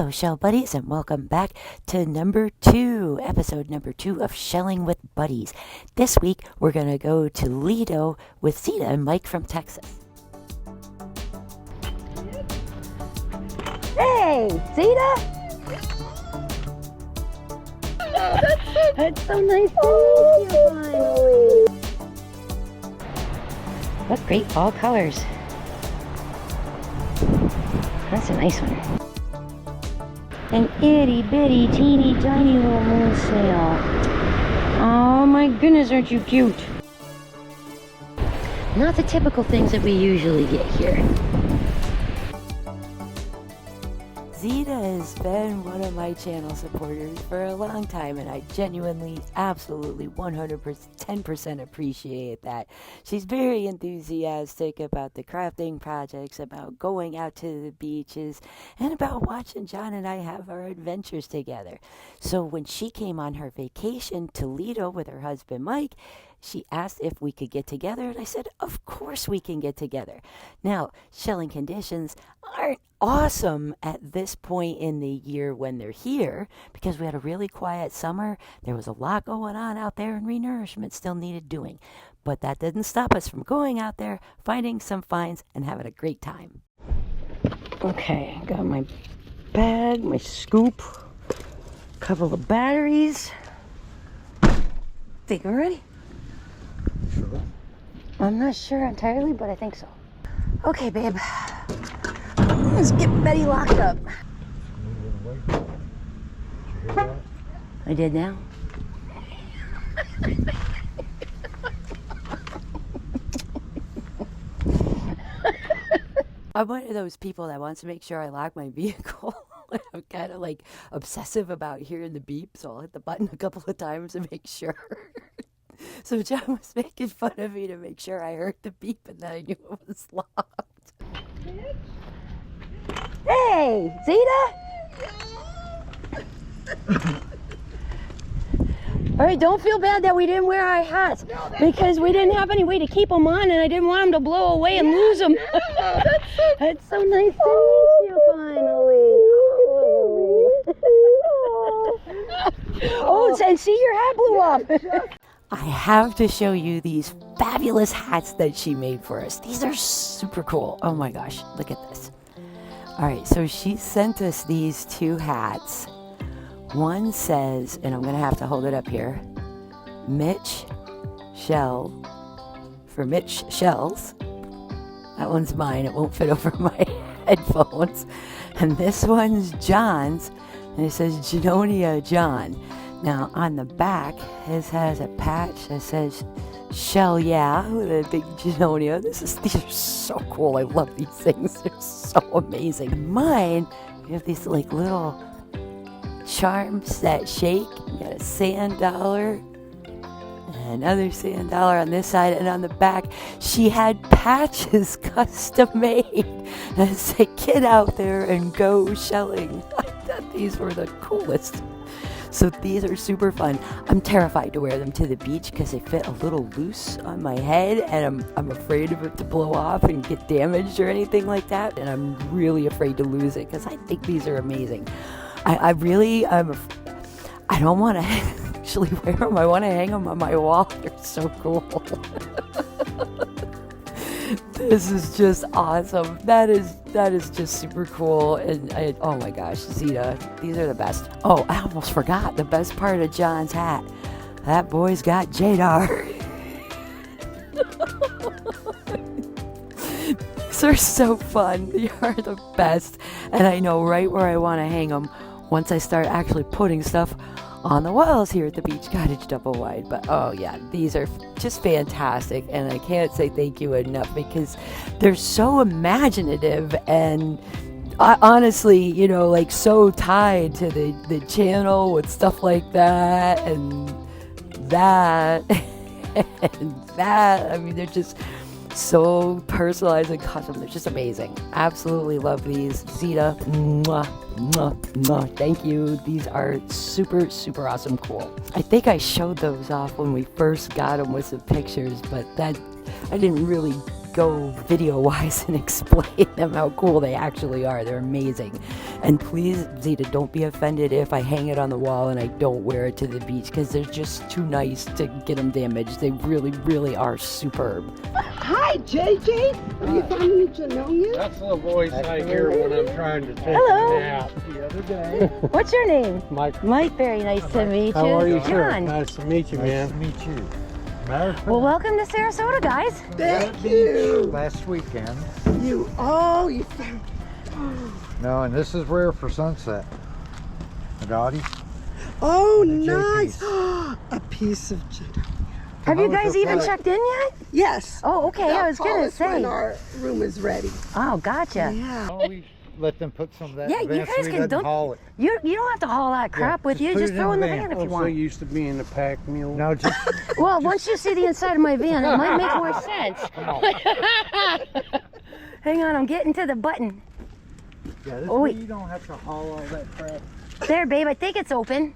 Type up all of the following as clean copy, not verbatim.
Hello, shell buddies, and welcome back to episode number 2 of Shelling with Buddies. This week, we're going to go to Lido with Zita and Mike from Texas. Hey, Zita! That's so nice to meet you, finally. What great fall colors. That's a nice one. An itty bitty teeny tiny little moon sail. Oh my goodness, aren't you cute? Not the typical things that we usually get here. Zita has been one of my channel supporters for a long time, and I genuinely, absolutely, 110% appreciate that. She's very enthusiastic about the crafting projects, about going out to the beaches, and about watching John and I have our adventures together. So when she came on her vacation to Lido with her husband Mike, she asked if we could get together, and I said, of course we can get together. Now, shelling conditions aren't awesome at this point in the year when they're here, because we had a really quiet summer. There was a lot going on out there, and renourishment still needed doing. But that didn't stop us from going out there, finding some finds, and having a great time. Okay, got my bag, my scoop, couple of batteries. Think we're ready? Sure. I'm not sure entirely, but I think so. Okay, babe. Let's get Betty locked up. Did you hear that? I did now. I'm one of those people that wants to make sure I lock my vehicle. I'm kind of like obsessive about hearing the beep, so I'll hit the button a couple of times to make sure. So John was making fun of me to make sure I heard the beep and then I knew it was locked. Hey, Zita! All right, don't feel bad that we didn't wear our hats because we didn't have any way to keep them on, and I didn't want them to blow away and lose them. That's so nice to meet you finally. Oh, and see, your hat blew off. I have to show you these fabulous hats that she made for us. These are super cool. Oh my gosh, look at this. All right, so she sent us these 2 hats. One says, and I'm going to have to hold it up here, Mitch Shell, for Mitch Shells. That one's mine. It won't fit over my headphones. And this one's John's, and it says Genonia John. Now, on the back, his has a patch that says Shell Yeah with a big Genonia. These are so cool. I love these things. They're so amazing. Mine, we have these like little charms that shake. You got a sand dollar, and another sand dollar on this side, and on the back, she had patches custom made that say, "Get out there and go shelling." I thought these were the coolest. So these are super fun. I'm terrified to wear them to the beach because they fit a little loose on my head, and I'm afraid of it to blow off and get damaged or anything like that. And I'm really afraid to lose it because I think these are amazing. I don't want to actually wear them. I want to hang them on my wall. They're so cool. This is just awesome. That is just super cool. And oh my gosh, Zita, these are the best. Oh, I almost forgot the best part of John's hat. That boy's got Jadar. These are so fun. They are the best. And I know right where I want to hang them once I start actually putting stuff on the walls here at the Beach Cottage Double Wide. But oh yeah, these are just fantastic, and I can't say thank you enough because they're so imaginative and honestly, you know, like so tied to the channel with stuff like that and that and that. I mean, they're just so personalized and custom. They're just amazing. Absolutely love these. Zita, mwah, mwah, mwah. Thank you. These are super, super awesome cool. I think I showed those off when we first got them with some pictures, but that I didn't really go video-wise and explain them how cool they actually are. They're amazing. And please, Zita, don't be offended if I hang it on the wall and I don't wear it to the beach, because they're just too nice to get them damaged. They really, really are superb. Hi, JJ. Have you found any Janonias? That's the voice I hear when I'm trying to take Hello. a nap the other day. What's your name? Mike. Mike, very nice to meet you. How are you, sir? John. Nice to meet you, man. Nice to meet you. Well, welcome to Sarasota, guys. Thank you. Last weekend. You found. No, and this is rare for sunset. Agati. Oh, And the nice. JPs. A piece of Janonia. Have you How was guys your even flight? checked in yet? Yes. Oh, okay. They'll I was call gonna us when say. our room is ready. Oh, gotcha. Yeah. Always let them put some of that Yeah, in the you van so guys he can doesn't don't. haul it. You don't have to haul that crap with just you. put Just it throw in in the the van. van if you I'm so want. used to being a pack mule. No, just Well, once you see the inside of my van, it might make more sense. Hang on, I'm getting to the button. yeah, this Oh, way wait. you don't have to haul all that crap. There, babe, I think it's open.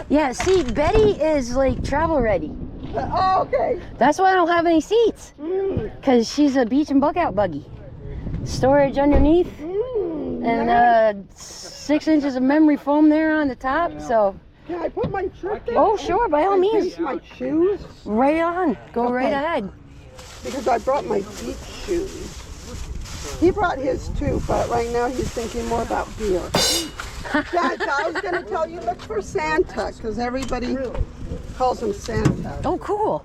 Yeah, see, Betty is like travel ready. Oh, okay. That's why I don't have any seats. Because she's a beach and bug out buggy. Storage underneath. And 6 inches of memory foam there on the top. So, Can I put my shirt there? oh, sure, by all means. My shoes? Right on. Go right Okay. ahead. Because I brought my beach shoes. He brought his too, but right now he's thinking more about beer. Guys, I was going to tell you, look for Santa, because everybody calls him Santa. Oh, cool.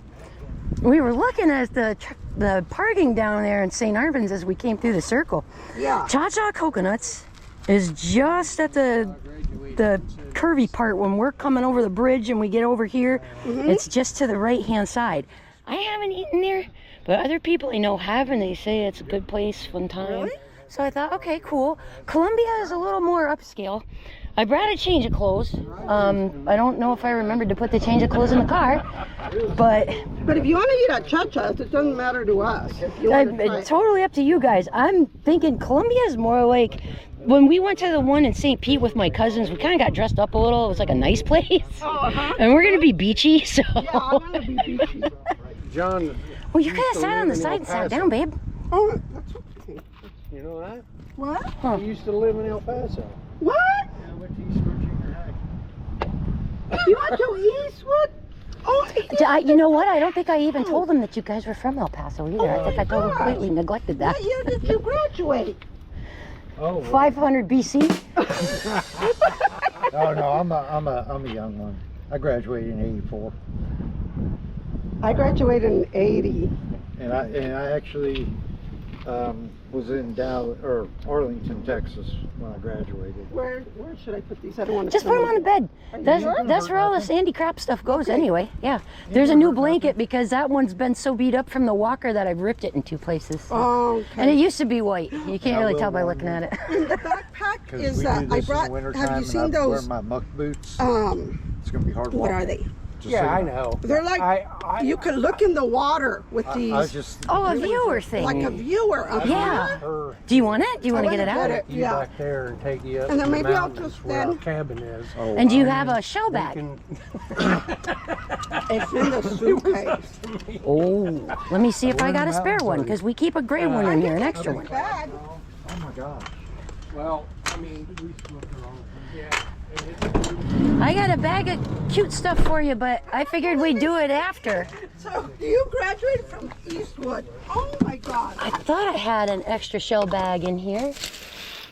We were looking at the parking down there in St. Arvan's as we came through the circle. Yeah. ChaCha Coconuts is just at the curvy part when we're coming over the bridge and we get over here. It's just to the right-hand side. I haven't eaten there, but other people I know have, and they say it's a good place, fun time. Really? So I thought, okay, cool. Columbia is a little more upscale. I brought a change of clothes. I don't know if I remembered to put the change of clothes in the car, but But if you want to eat at ChaCha's, it doesn't matter to us. If you want to try it's totally up to you guys. I'm thinking Columbia is more like when we went to the one in St. Pete with my cousins. We kind of got dressed up a little. It was like a nice place, and we're gonna be beachy. So Yeah, I want to be beachy. John, well, you could have sat on the side and sat down, babe. Oh, that's okay. you know that? What? I used to live in El Paso. What? I went to Eastwood Junior High. You went to Eastwood? Oh, You know what? I don't think I even told them that you guys were from El Paso either. I think I totally completely neglected that. what year did you graduate? Oh, well, 500 BC. Oh no, I'm a young one. I graduated in '84, I graduated in 80. and I actually was in Dallas or Arlington, Texas when I graduated. Where should I put these? I don't want to Just put them on the bed. That's where all the sandy crap stuff goes anyway. Yeah. There's a new blanket because that one's been so beat up from the walker that I've ripped it in 2 places. Oh, And it okay. used to be white. You can't really tell by looking at it. The backpack Because is we that do I this brought. in the wintertime, Have you and seen I wear those? my muck boots. It's gonna be hard. What walking. are they? Just yeah, so I you know. They're like you could look in the water with these. I was just Oh, a viewer thing. like a viewer. Yeah. Her Do you want it? Do you want to get it wanna out? get it. you Yeah. back there and take you up And then to the maybe I'll mountains just where our then- cabin is. oh, And do you have a shell You bag? can, It's in the suitcase. Oh, let me see if I got a spare mountains one are because we keep a gray one in here, an extra one. Bag. oh my gosh. well, I mean, we look around. Yeah. I got a bag of cute stuff for you, but I figured we'd do it after. So you graduated from Eastwood. Oh my God. I thought I had an extra shell bag in here.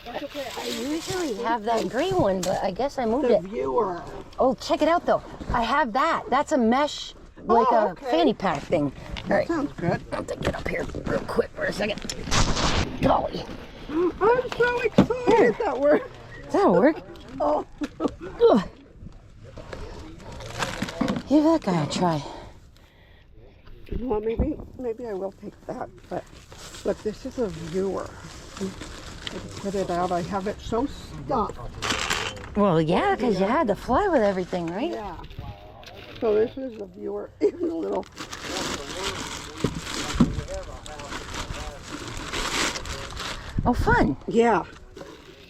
That's okay. I usually have that gray one, but I guess I moved The it. viewer. Oh, check it out though. I have that. That's a mesh, like Oh, a okay. fanny pack thing. All right, Sounds good. I'll have to get up here real quick for a second. Golly, I'm so excited that we're. that'll work. Oh. Ugh. Give that guy a try. Well, maybe I will take that. But look, this is a viewer. Put it out. I have it so stuffed. Well, yeah, because you had to fly with everything, right? Yeah. So this is a viewer, even a little. Oh, fun. Yeah.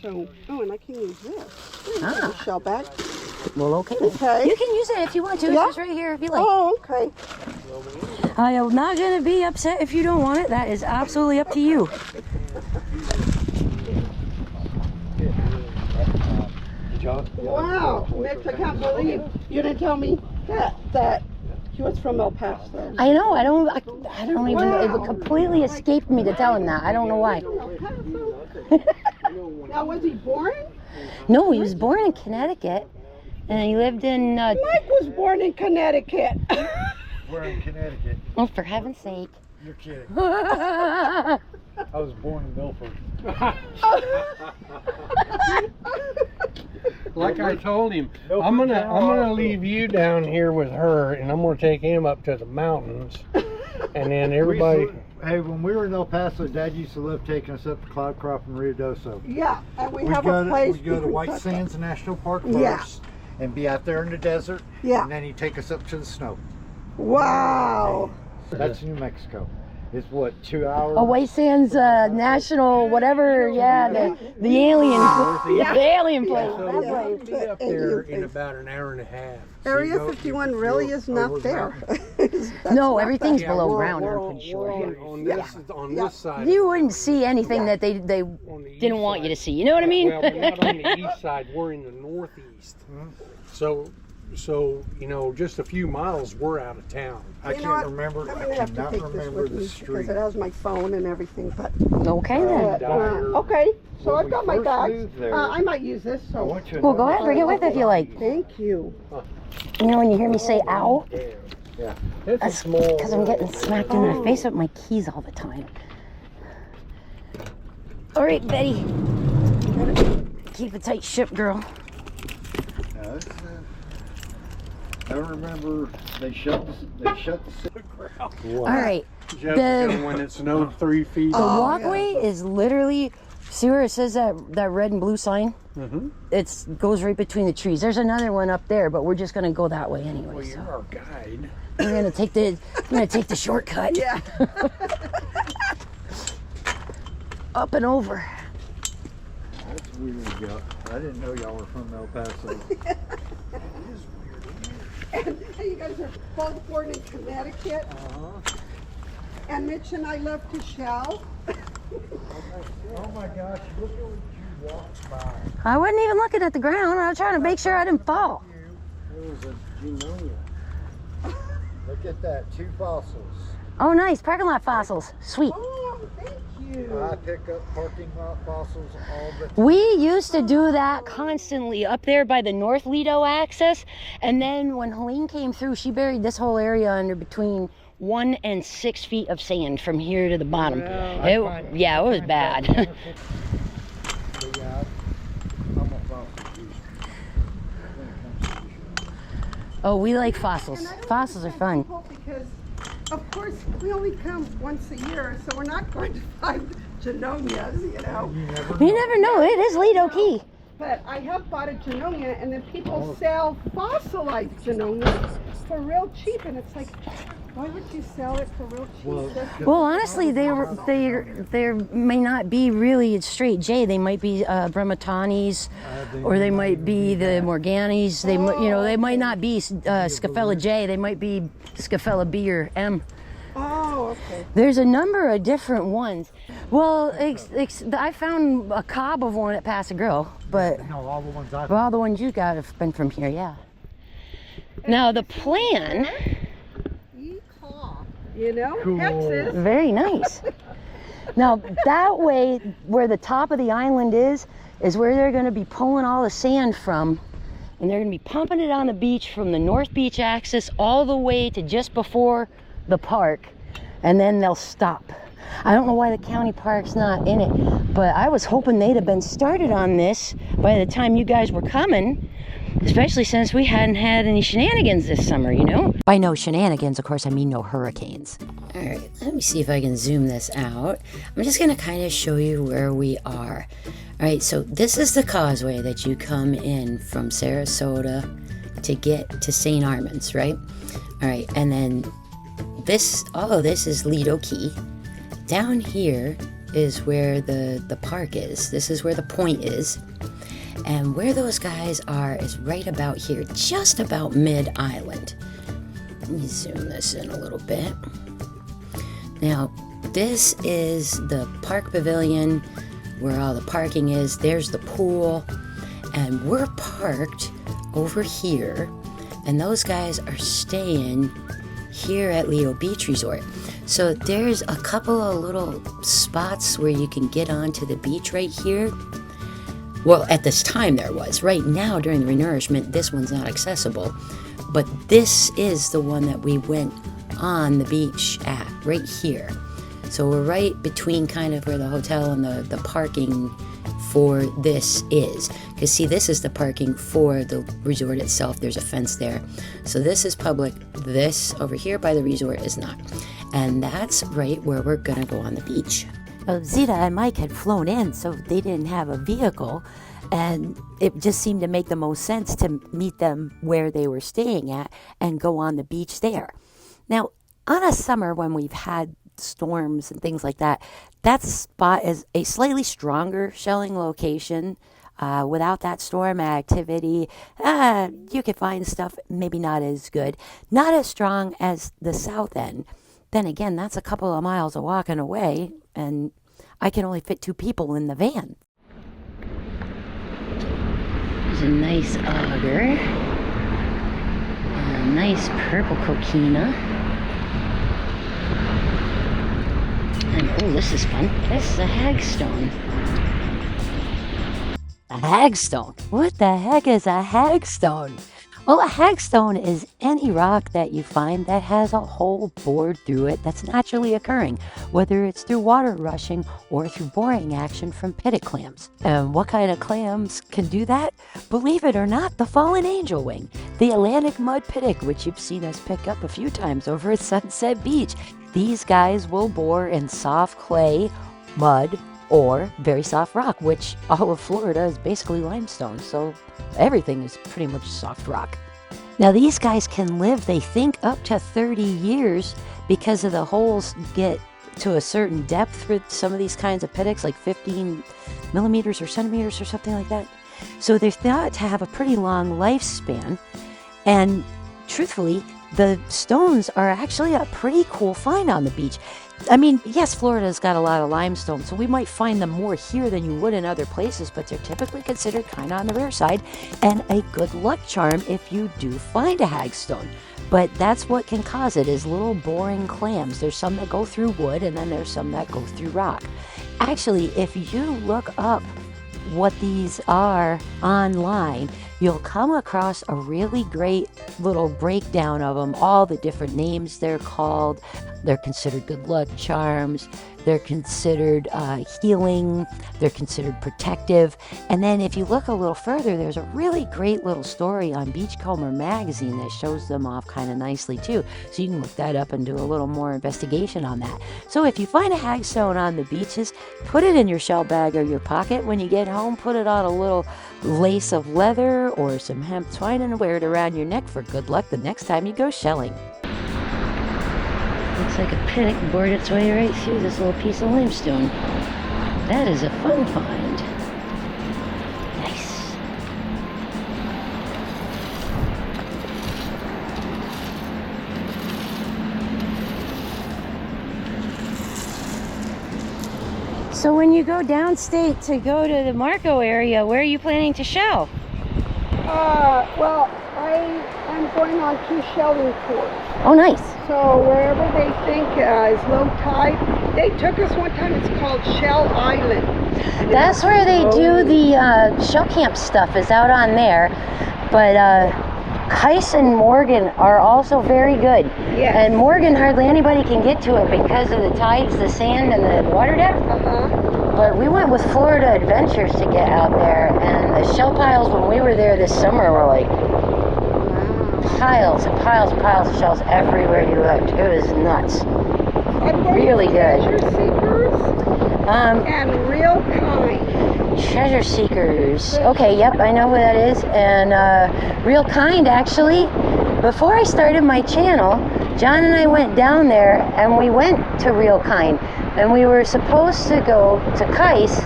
So, oh, and I can use this. Ah. Shell bag. Well, okay. Okay. You can use it if you want to. Yeah. It's just right here if you like. Oh, okay. I am not gonna be upset if you don't want it. That is absolutely up to you. Wow, Mitch, I can't believe you didn't tell me that he was from El Paso. I know. I don't even. It completely escaped me to tell him that. I don't know why. Now, was he born? No, he was born in Connecticut, and he lived in. Mike was born in Connecticut. We're in Connecticut. Oh, for heaven's sake! You're kidding. I was born in Milford. Like I told him, I'm gonna leave you down here with her, and I'm gonna take him up to the mountains, and then everybody. Hey, when we were in El Paso, Dad used to love taking us up to Cloud Crop and Rio Doso. Yeah, and we have a place. We'd go to White Sands National Park first, Yeah. and be out there in the desert. Yeah. And then he'd take us up to the snow. Wow. That's New Mexico. It's what, 2 hours? Oh, White Sands National, whatever. Yeah, the alien, the alien place. So That we'll place. be up there in about an hour and a half. Area 51 really is not there. No, everything's Yeah, below we're- ground. we're I'm on- pretty we're sure. on this side. You wouldn't see anything that they on the didn't east want you to side. see. You know what I mean? Well, we're not on the east side. We're in the northeast. So just a few miles, we're out of town. I You know what? can't remember. I'm I gonna have to cannot take this remember with the me street. because it has my phone and everything. But Okay then. okay, so When I've we got my first bags. moved there- I might use this. I So want you to Well, know go ahead, that- bring it with if you like. thank you. You know when you hear me say "ow," Yeah. It's that's a small. because I'm getting smacked in the face with my keys all the time. All right, Betty. Keep a tight ship, girl. No, it's, I remember they shut the All right. Just when it snowed 3 feet. The walkway is literally, see where it says that red and blue sign? Mm-hmm. It goes right between the trees. There's another one up there, but we're just gonna go that way anyway. Well, So you're our guide. we're gonna take the shortcut. Yeah. Up and over. That's weird, y'all. I didn't know y'all were from El Paso. And you guys are both born in Connecticut. And Mitch and I love to shell. Oh my gosh, look at what you walked by. I wasn't even looking at the ground. I was trying to make sure I didn't fall. It was a Junonia. Look at that, 2 fossils. Oh, nice. Parking lot fossils. Sweet. Oh, thank you. I pick up parking lot fossils all the time. We used to do that constantly up there by the North Lido access. And then when Helene came through, she buried this whole area under between 1 and 6 feet of sand from here to the bottom. It was bad. But yeah, I'm a fossil juicer when it comes to the show. Oh, we like fossils. And I don't Fossils are understand fun. people Because, of course, we only come once a year, so we're not going to find Genomias, you know. You never know. It is Lido Key. But I have bought a Genomia, and then people sell fossilized Genomias for real cheap, and it's like, why would you sell it for real cheap? Well, honestly, they may not be really straight J. They might be Bremetani's, or they might be the Morgani's. They might not be Scafella J. They might be Scafella B or M. Oh, okay. There's a number of different ones. Well, I found a cob of one at Pass-a-Grille, but No, all the ones I've all the ones you got have been from here, yeah. Now the plan, You know, Cool. Texas. very nice. Now that way, where the top of the island is where they're going to be pulling all the sand from, and they're going to be pumping it on the beach from the North Beach axis all the way to just before the park, and then they'll stop. I don't know why the county park's not in it, but I was hoping they'd have been started on this by the time you guys were coming, especially since we hadn't had any shenanigans this summer, you know? By no shenanigans, of course, I mean no hurricanes. All right, let me see if I can zoom this out. I'm just gonna kind of show you where we are. All right, so this is the causeway that you come in from Sarasota to get to St. Armand's, right? All right, and then all of this is Lido Key. Down here is where the park is. This is where the point is. And where those guys are is right about here, just about mid-island. Let me zoom this in a little bit. Now, this is the park pavilion where all the parking is. There's the pool, and we're parked over here, and those guys are staying here at Lido Beach Resort. So there's a couple of little spots where you can get onto the beach right here. Well, at this time there was. Right now, during the renourishment, this one's not accessible. But this is the one that we went on the beach at, right here. So we're right between kind of where the hotel and the parking for this is. Because see, this is the parking for the resort itself. There's a fence there. So this is public. This over here by the resort is not. And that's right where we're going to go on the beach. Well, Zita and Mike had flown in, so they didn't have a vehicle. And it just seemed to make the most sense to meet them where they were staying at and go on the beach there. Now, on a summer when we've had storms and things like that, that spot is a slightly stronger shelling location. Without that storm activity, you could find stuff maybe not as good, not as strong as the south end. Then again, that's a couple of miles of walking away, and I can only fit 2 people in the van. There's a nice auger, and a nice purple coquina. And oh, this is fun. This is a hagstone. A hagstone? What the heck is a hagstone? Well, a hagstone is any rock that you find that has a hole bored through it that's naturally occurring, whether it's through water rushing or through boring action from pitted clams. And what kind of clams can do that? Believe it or not, the fallen angel wing, the Atlantic mud pittic, which you've seen us pick up a few times over at Sunset Beach. These guys will bore in soft clay, mud, or very soft rock, which all of Florida is basically limestone, so everything is pretty much soft rock. Now these guys can live, they think, up to 30 years because of the holes get to a certain depth for some of these kinds of pitticks, like 15 millimeters or centimeters or something like that. So they're thought to have a pretty long lifespan, and truthfully, the stones are actually a pretty cool find on the beach. I mean, yes, Florida's got a lot of limestone, so we might find them more here than you would in other places, but they're typically considered kind of on the rare side and a good luck charm if you do find a hagstone. But that's what can cause it, is little boring clams. There's some that go through wood, and then there's some that go through rock. Actually, if you look up what these are online, you'll come across a really great little breakdown of them, all the different names they're called. They're considered good luck charms, they're considered healing, they're considered protective. And then if you look a little further, there's a really great little story on Beachcomber magazine that shows them off kind of nicely too. So you can look that up and do a little more investigation on that. So if you find a hagstone on the beaches, put it in your shell bag or your pocket. When you get home, put it on a little lace of leather or some hemp twine and wear it around your neck for good luck the next time you go shelling. Looks like a pittic bored its way right through this little piece of limestone. That is a fun find. Nice. So when you go downstate to go to the Marco area, where are you planning to shell? Well, I'm going on 2 shelling tours. Oh, nice. So wherever they think is low tide, they took us one time, it's called Shell Island. That's where they do the shell camp stuff, is out on there. But Kais and Morgan are also very good. Yes. And Morgan, hardly anybody can get to it because of the tides, the sand, and the water depth. But we went with Florida Adventures to get out there, and the shell piles when we were there this summer were like piles and piles and piles of shells everywhere you looked. It was nuts. Really good. Treasure Seekers and Real Kind. Treasure Seekers. Okay, yep, I know who that is. And Real Kind, actually, before I started my channel, John and I went down there and we went to Real Kind. And we were supposed to go to Kais,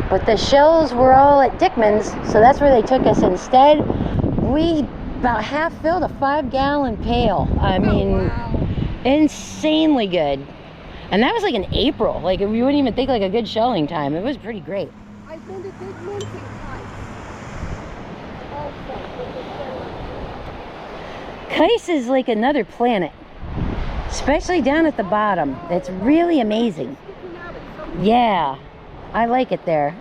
but the shells were all at Dickman's, so that's where they took us instead. We about half filled a 5-gallon pail. I mean, wow. insanely good. And that was like in April. Like, you wouldn't even think like a good shelling time. It was pretty great. I've been to big mincing times. Kais is like another planet, especially down at the bottom. It's really amazing. Yeah, I like it there.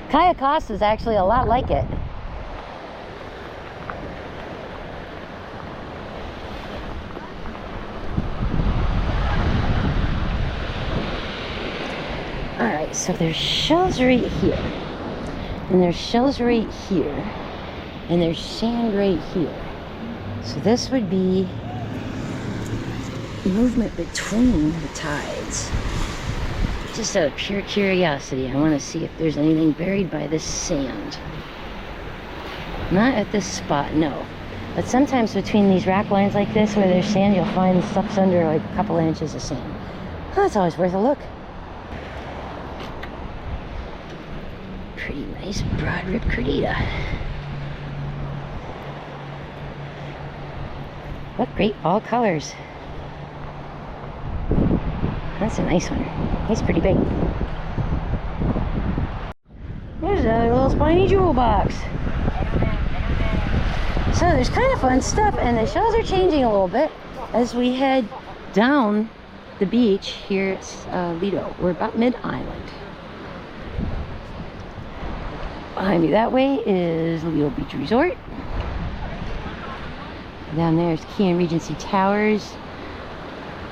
Cayo Costa is actually a lot like it. Alright, so there's shells right here, and there's shells right here, and there's sand right here. So this would be movement between the tides. Just out of pure curiosity, I want to see if there's anything buried by this sand. Not at this spot, no. But sometimes between these rock lines like this where there's sand, you'll find stuff's under like a couple inches of sand. Oh, that's always worth a look. Pretty nice broad rib cordita. Look, great fall colors. That's a nice one. He's pretty big. There's another little spiny jewel box. So there's kind of fun stuff, and the shells are changing a little bit as we head down the beach here at Lido. We're about mid-island. Behind me that way is Lido Beach Resort. Down there is Key and Regency Towers.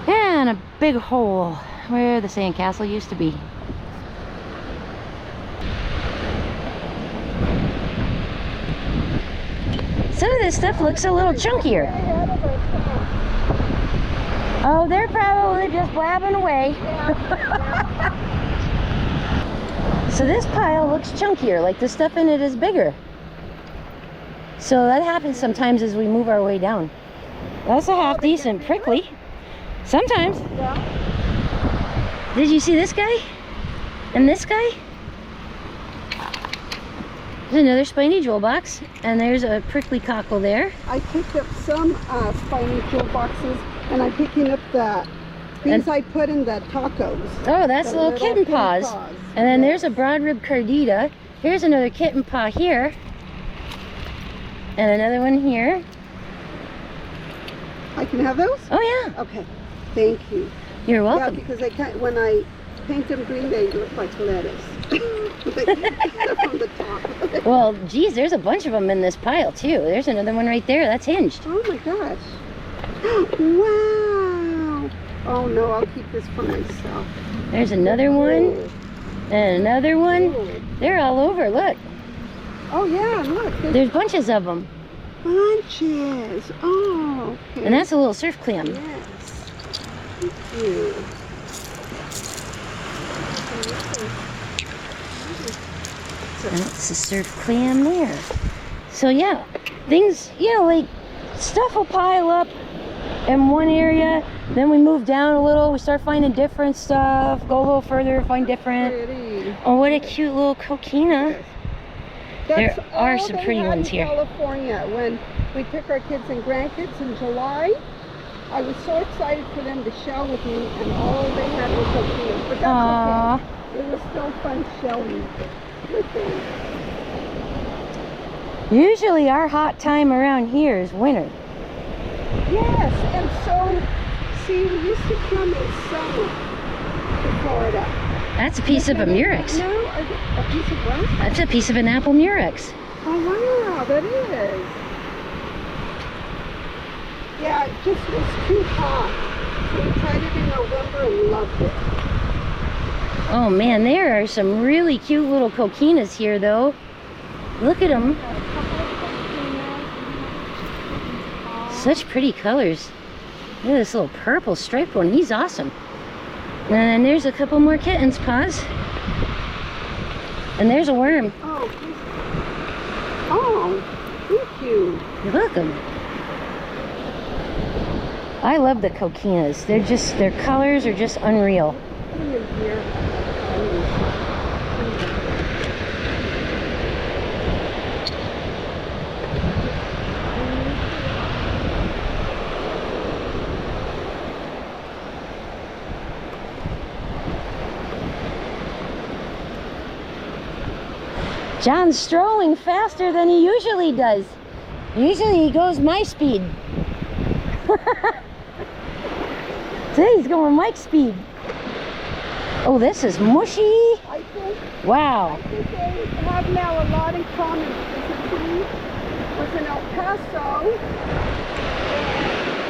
And a big hole where the sandcastle used to be. Some of this stuff looks a little chunkier. Oh, they're probably just blabbing away. So this pile looks chunkier, like the stuff in it is bigger. So that happens sometimes as we move our way down. That's a half decent prickly. Sometimes. Did you see this guy? And this guy? There's another spiny jewel box, and there's a prickly cockle there. I picked up some spiny jewel boxes, and I'm picking up these I put in the tacos. Oh, that's little kitten paws. And then there's a broad rib cordita. Here's another kitten paw here. And another one here. I can have those? Oh yeah. Okay. Thank you. You're welcome. Yeah, because when I paint them green, they look like lettuce. They're from the top. Well, geez, there's a bunch of them in this pile too. There's another one right there. That's hinged. Oh my gosh. Wow. Oh no, I'll keep this for myself. There's another one. And another one. Ooh. They're all over. Look. Oh yeah, look. There's bunches of them. Bunches. Oh, okay. And that's a little surf clam. Yes. Thank you. And that's the surf clam there. So yeah, things, you know, like stuff will pile up in one area, then we move down a little, we start finding different stuff, go a little further, find different. Pretty. Oh, what a cute little coquina. That's There are all some they pretty had ones in here. California, when we took our kids and grandkids in July, I was so excited for them to shell with me, and all they had was coquinas. But that's Aww. okay. It was still fun shelling with them. Usually our hot time around here is winter. Yes, and so, see, we used to come in summer to Florida. That's a piece of a murex. No, a piece of what? That's a piece of an apple murex. Oh wow, that is. Yeah, it just was too hot. So we tried it in November and loved it. Oh man, there are some really cute little coquinas here though. Look at them. Such pretty colors. Look at this little purple striped one. He's awesome. And then there's a couple more kittens' paws. And there's a worm. Oh, thank you. You're welcome. I love the coquinas. Their colors are just unreal. Put them in here. John's strolling faster than he usually does. Usually he goes my speed. Today he's going Mike's speed. Oh, this is mushy. I think, Wow. I think they have now a lot in common. Because he was in El Paso.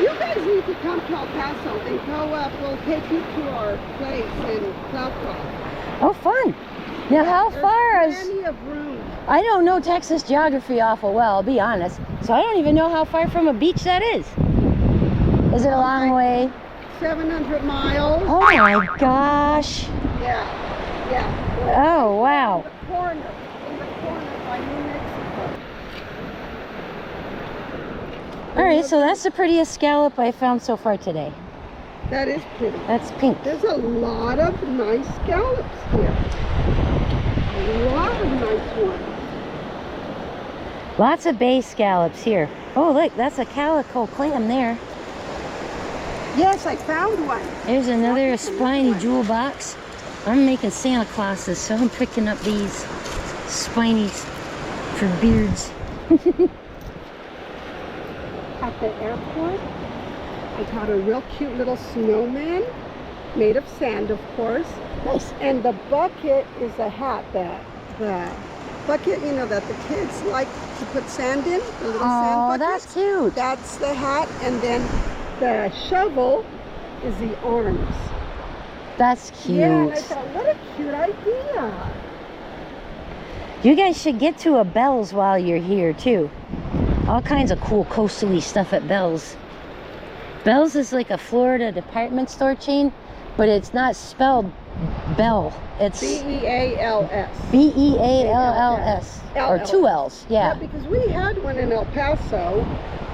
You guys need to come to El Paso and go up. We'll take you to our place in Cloud Cove. Oh, fun. Now, how far is... There's plenty of room. I don't know Texas geography awful well, I'll be honest. So I don't even know how far from a beach that is. Is it a long way? 700 miles. Oh my gosh. Yeah, yeah. Oh, wow. In the corner by New Mexico. All right, so that's the prettiest scallop I found so far today. That is pretty. That's pink. There's a lot of nice scallops here. A lot of nice ones. Lots of bay scallops here. Oh, look, that's a calico clam there. Yes, I found one. There's another spiny jewel box. I'm making Santa Clauses, so I'm picking up these spinies for beards. At the airport, I got a real cute little snowman made of sand, of course. Nice. And the bucket is a hat that the bucket, you know, that the kids like to put sand in. The little sand Oh, bucket. that's cute. That's the hat, and then the shovel is the arms. That's cute. Yeah, and I thought, what a cute idea. You guys should get to a Bell's while you're here too. All kinds of cool coastally stuff at Bell's. Bell's is like a Florida department store chain, but it's not spelled Bell. It's B-E-A-L-S. B-E-A-L-L-S. Or two L's, Yeah, yeah. because we had one in El Paso.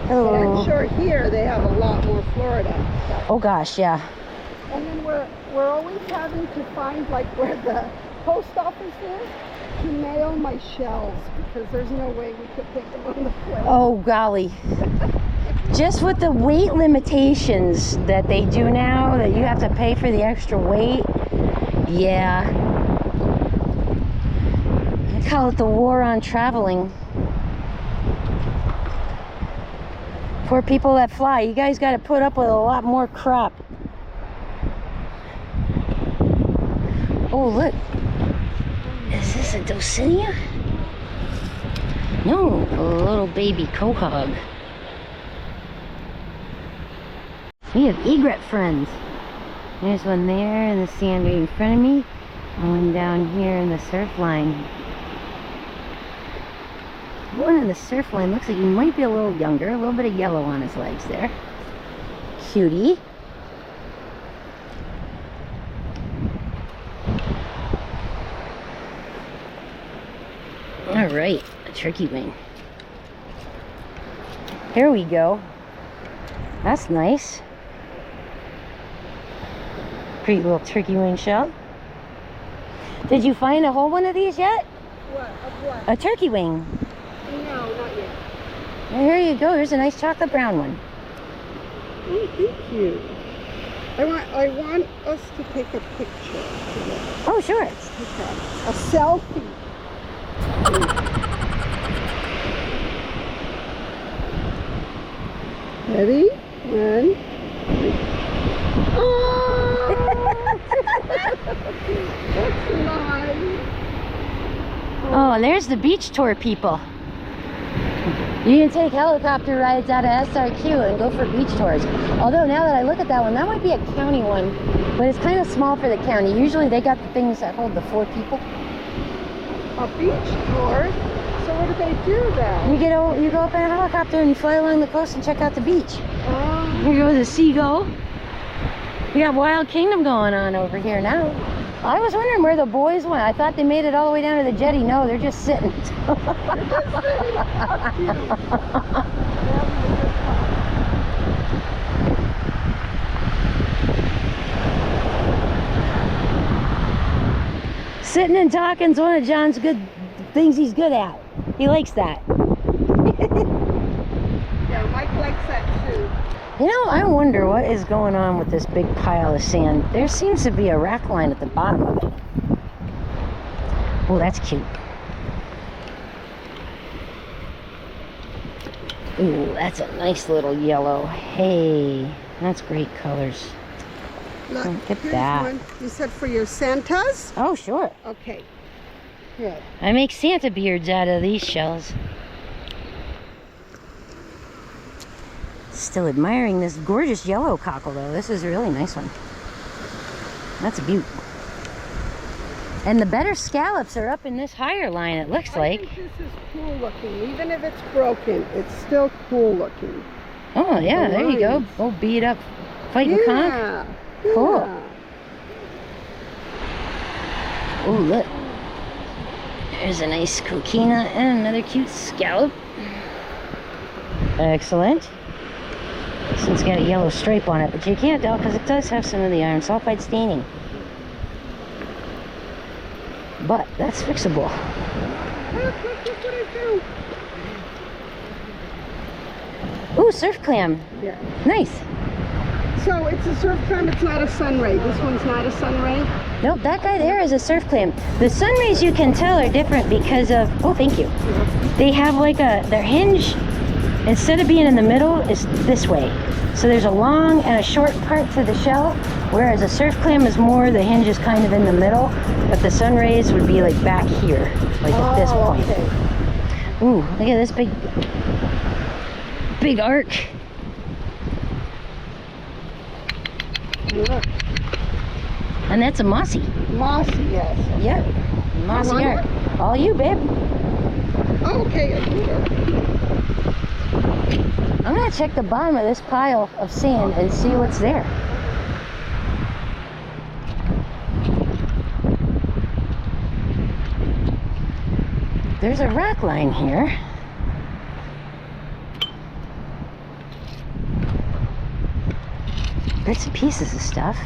Oh. And I'm sure here they have a lot more Florida stuff. Oh gosh, yeah. And then we're always having to find like where the post office is to mail my shells because there's no way we could take them on the plane. Oh golly. Just with the weight limitations that they do now, that you have to pay for the extra weight, yeah. I call it the war on traveling. Poor people that fly, you guys got to put up with a lot more crap. Oh look, is this a Dulcinea? No, a little baby quahog. We have egret friends. There's one there in the sand right in front of me. And one down here in the surf line. One in the surf line looks like he might be a little younger. A little bit of yellow on his legs there. Cutie. All right, a turkey wing. Here we go. That's nice. Pretty little turkey wing shell. Did you find a whole one of these yet? What? Of what? A turkey wing. No, not yet. Well, here you go. Here's a nice chocolate brown one. Oh, thank you. I want us to take a picture together. Oh, sure. Okay. A selfie. Ready? 1, 2. Oh! That's nice. Oh, there's the beach tour people. You can take helicopter rides out of SRQ and go for beach tours. Although now that I look at that one, that might be a county one, but it's kind of small for the county. Usually they got the things that hold the 4 people. A beach tour? So what do they do then? You go up in a helicopter and you fly along the coast and check out the beach. Oh. Here goes a seagull. We got Wild Kingdom going on over here now. I was wondering where the boys went. I thought they made it all the way down to the jetty. No, they're just sitting. Sitting and talking is one of John's good things he's good at. He likes that. Yeah, Mike likes that too. You know, I wonder what is going on with this big pile of sand. There seems to be a rack line at the bottom of it. Oh, that's cute. Ooh, that's a nice little yellow. Hey, that's great colors. Look, Look at here's that. one. You said for your Santas? Oh, sure. Okay. Good. I make Santa beards out of these shells. Still admiring this gorgeous yellow cockle, though. This is a really nice one. That's a beaut. And the better scallops are up in this higher line, it looks like. I think this is cool looking. Even if it's broken, it's still cool looking. Oh, yeah, there you go. Oh, bead up, fighting conch. Yeah. Cool. Yeah. Oh, look. There's a nice coquina and another cute scallop. Excellent. This one's got a yellow stripe on it, but you can't tell because it does have some of the iron sulfide staining. But that's fixable. Look what I do. Ooh, surf clam. Yeah. Nice. So it's a surf clam, it's not a sun ray. This one's not a sun ray? Nope, that guy there is a surf clam. The sun rays, you can tell, are different because of, oh, thank you. They have like their hinge, instead of being in the middle, is this way. So there's a long and a short part to the shell, whereas a surf clam is more, the hinge is kind of in the middle, but the sun rays would be like back here, like at this point. Okay. Ooh, look at this big arc. Look. And that's a mossy. Mossy, yes. Yep, mossy want arc. All you, babe. Okay, I do it. I'm gonna check the bottom of this pile of sand and see what's there. There's a rack line here. Bits and pieces of stuff.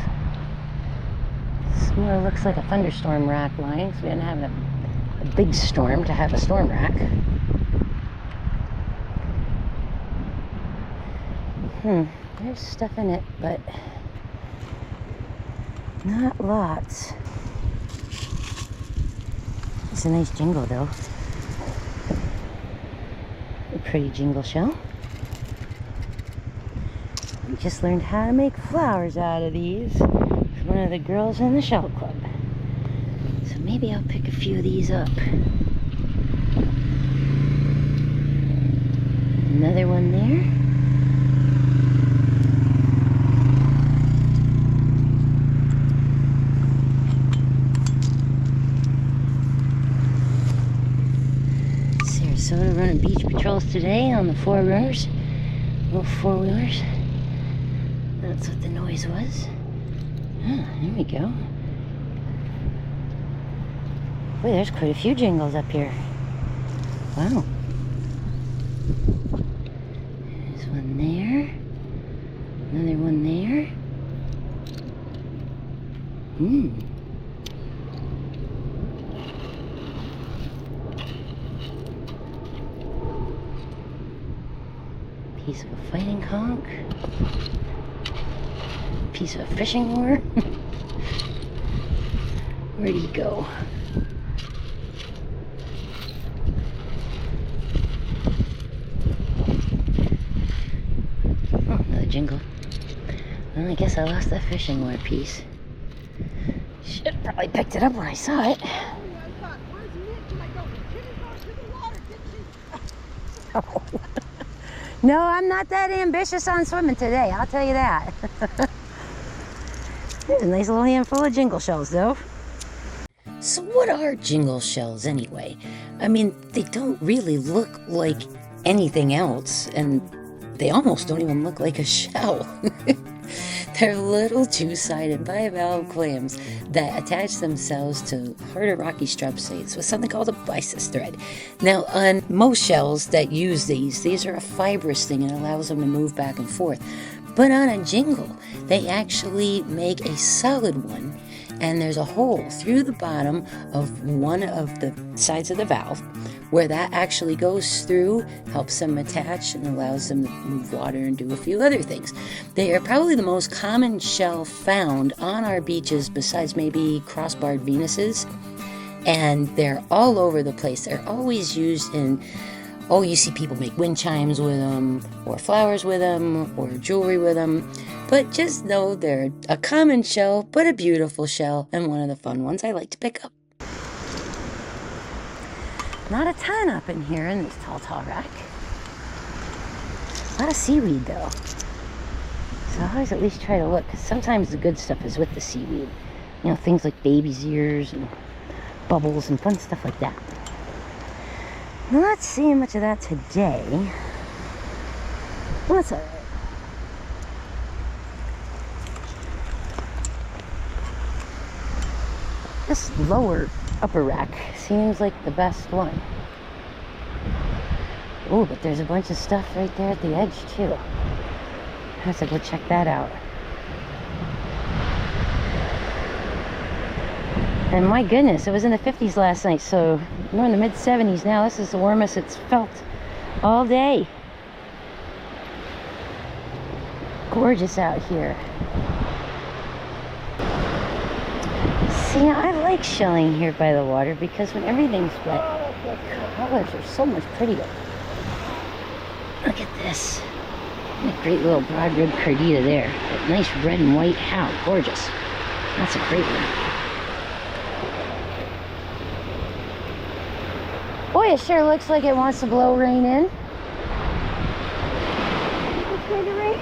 This more looks like a thunderstorm rack line, so we didn't have a big storm to have a storm rack. There's stuff in it, but not lots. It's a nice jingle, though. A pretty jingle shell. We just learned how to make flowers out of these from one of the girls in the shell club. So maybe I'll pick a few of these up. Another one there. Sarasota running beach patrols today on the 4-runners, little 4-wheelers. That's what the noise was. Ah, there we go. Boy, there's quite a few jingles up here. Wow. There's one there. Another one there. Piece of a fighting conch. Piece of a fishing lure. Where'd he go? Oh, another jingle. Well, I guess I lost that fishing lure piece. Should have probably picked it up when I saw it. Oh. No, I'm not that ambitious on swimming today, I'll tell you that. There's a nice little handful of jingle shells, though. So what are jingle shells, anyway? I mean, they don't really look like anything else, and they almost don't even look like a shell. They're little two-sided bivalve clams that attach themselves to harder rocky strepsades with something called a byssus thread. Now, on most shells that use these are a fibrous thing and allows them to move back and forth. But on a jingle, they actually make a solid one, and there's a hole through the bottom of one of the sides of the valve where that actually goes through, helps them attach, and allows them to move water and do a few other things. They are probably the most common shell found on our beaches besides maybe crossbarred Venuses, and they're all over the place. They're always used in Oh, you see people make wind chimes with them, or flowers with them, or jewelry with them. But just know they're a common shell, but a beautiful shell, and one of the fun ones I like to pick up. Not a ton up in here in this tall rack. A lot of seaweed though. So I always at least try to look, because sometimes the good stuff is with the seaweed. You know, things like baby's ears and bubbles and fun stuff like that. Not seeing much of that today. Well, that's alright. This lower upper rack seems like the best one. Oh, but there's a bunch of stuff right there at the edge too. I have to go check that out. And my goodness, it was in the 50s last night, so we're in the mid 70s now. This is the warmest it's felt all day. Gorgeous out here. See, I like shelling here by the water because when everything's wet, the colors are so much prettier. Look at this. And a great little broad rib cardita there. That nice red and white. How gorgeous. That's a great one. Boy, it sure looks like it wants to blow rain in. It's going to rain?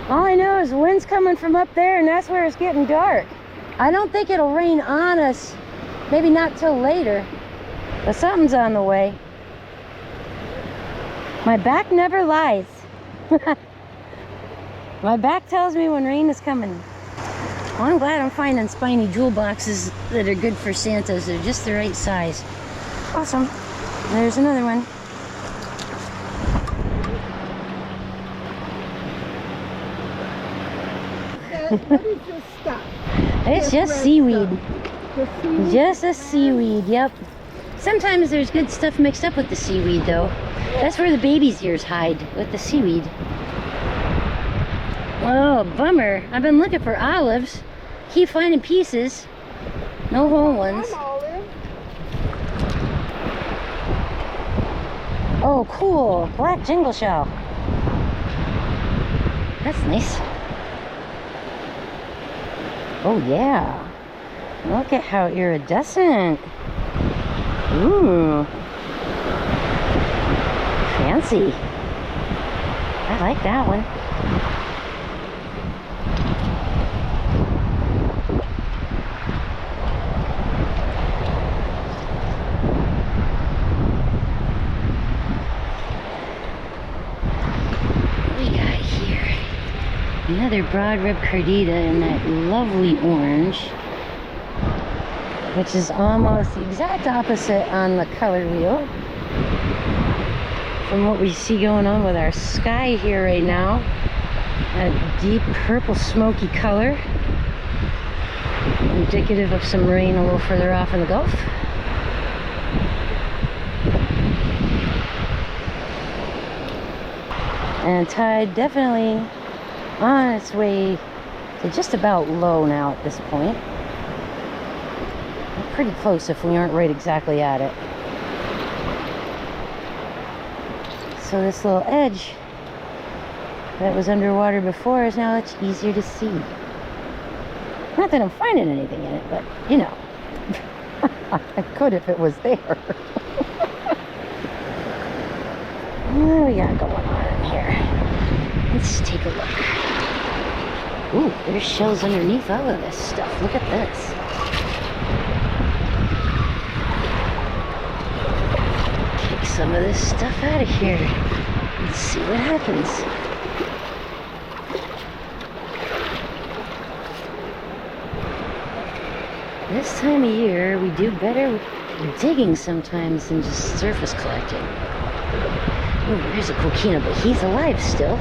All I know is the wind's coming from up there, and that's where it's getting dark. I don't think it'll rain on us. Maybe not till later. But something's on the way. My back never lies. My back tells me when rain is coming. Well, I'm glad I'm finding spiny jewel boxes that are good for Santas. They're just the right size. Awesome. There's another one. What is this stuff? It's just seaweed. Just a seaweed, yep. Sometimes there's good stuff mixed up with the seaweed though. That's where the baby's ears hide, with the seaweed. Oh, bummer. I've been looking for olives. Keep finding pieces. No whole ones. I'm olive. Oh, cool. Black jingle shell. That's nice. Oh, yeah. Look at how iridescent. Ooh. Fancy. I like that one. What we got here? Another broad rib cardita in that lovely orange, which is almost the exact opposite on the color wheel from what we see going on with our sky here right now. A deep purple smoky color, indicative of some rain a little further off in the Gulf. And tide definitely on its way to just about low now at this point. We're pretty close if we aren't right exactly at it. So this little edge that was underwater before is now much easier to see. Not that I'm finding anything in it, but you know, I could if it was there. What do we got going on in here? Let's take a look. Ooh, there's shells underneath all of this stuff. Look at this. Take some of this stuff out of here. Let's see what happens. This time of year, we do better digging sometimes than just surface collecting. Oh, there's a coquina, but he's alive still.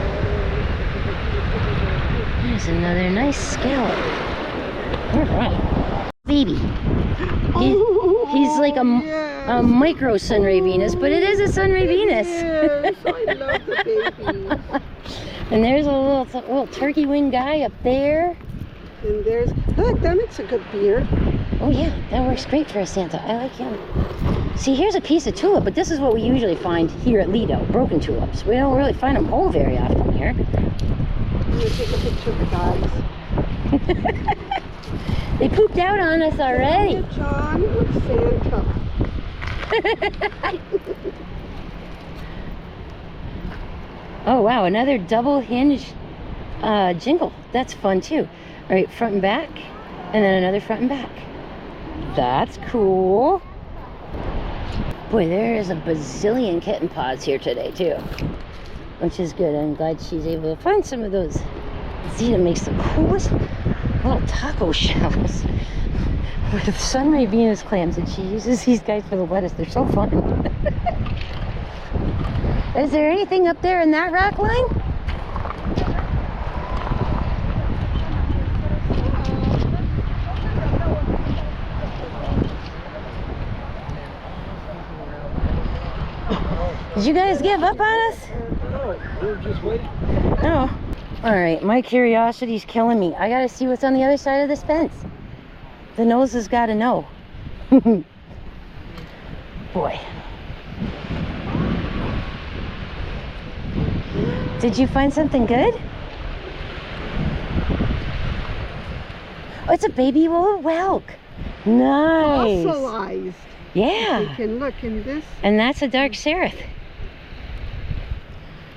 There's another nice scallop. All right. Baby. He's like a micro sunray Venus, but it is a sunray Venus. Yes, I love the babies. And there's a little turkey wing guy up there. And there's, look, that makes a good beard. Oh yeah, that works great for a Santa. I like him. See, here's a piece of tulip, but this is what we usually find here at Lido, broken tulips. We don't really find them whole very often here. You take a picture of the guys. They pooped out on us already. John with Santa. Oh wow, another double hinge jingle. That's fun too. All right, front and back, and then another front and back. That's cool. Boy, there is a bazillion kitten pods here today too, which is good. I'm glad she's able to find some of those. Zita makes the coolest little taco shells with sunray Venus clams, and she uses these guys for the lettuce. They're so fun. Is there anything up there in that rack line? Did you guys give up on us? No, we're just waiting. Oh. Alright, my curiosity's killing me. I gotta see what's on the other side of this fence. The nose has gotta know. Boy. Did you find something good? Oh, it's a baby whelk. Nice. Fossilized. Yeah. You can look in this. And that's a dark seraph.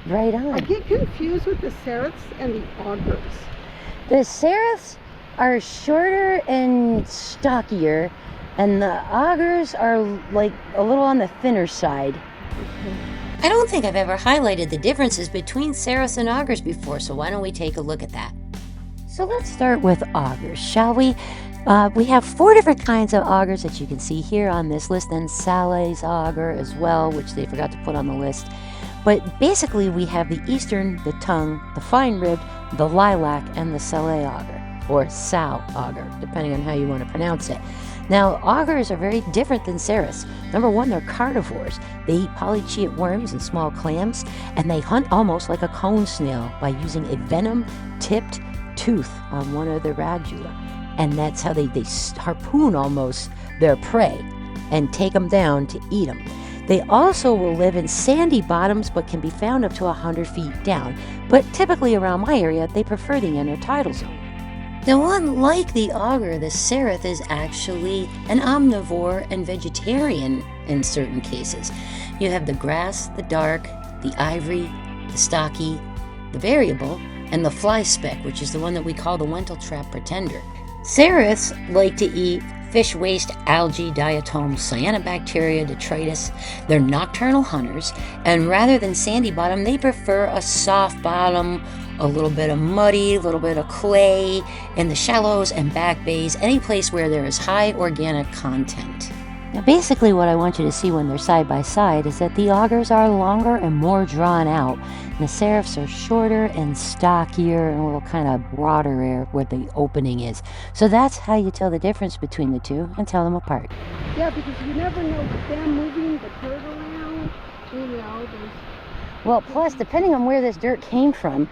Right on. I get confused with the serifs and the augurs. The serifs are shorter and stockier, and the augurs are like a little on the thinner side. I don't think I've ever highlighted the differences between serifs and augurs before, so why don't we take a look at that? So let's start with augurs, shall we? We have 4 different kinds of augurs that you can see here on this list, and Saleh's augur as well, which they forgot to put on the list. But basically we have the Eastern, the Tongue, the Fine Ribbed, the Lilac, and the Saleh augur, or Sal augur, depending on how you want to pronounce it. Now, augurs are very different than serifs. Number one, they're carnivores. They eat polychaete worms and small clams, and they hunt almost like a cone snail by using a venom-tipped tooth on one of their radula. And that's how they harpoon almost their prey and take them down to eat them. They also will live in sandy bottoms, but can be found up to 100 feet down. But typically around my area, they prefer the intertidal zone. Now, unlike the augur, the seraph is actually an omnivore and vegetarian in certain cases. You have the grass, the dark, the ivory, the stocky, the variable, and the fly speck, which is the one that we call the Wentel trap pretender. Seraphs like to eat fish waste, algae, diatoms, cyanobacteria, detritus. They're nocturnal hunters, and rather than sandy bottom, they prefer a soft bottom, a little bit of muddy, a little bit of clay, in the shallows and back bays, any place where there is high organic content. Now basically what I want you to see when they're side by side is that the augurs are longer and more drawn out, and the seraphs are shorter and stockier and a little kind of broader where the opening is. So that's how you tell the difference between the two and tell them apart. Yeah, because you never know with them moving the dirt around, you know, there's... Well, plus, depending on where this dirt came from,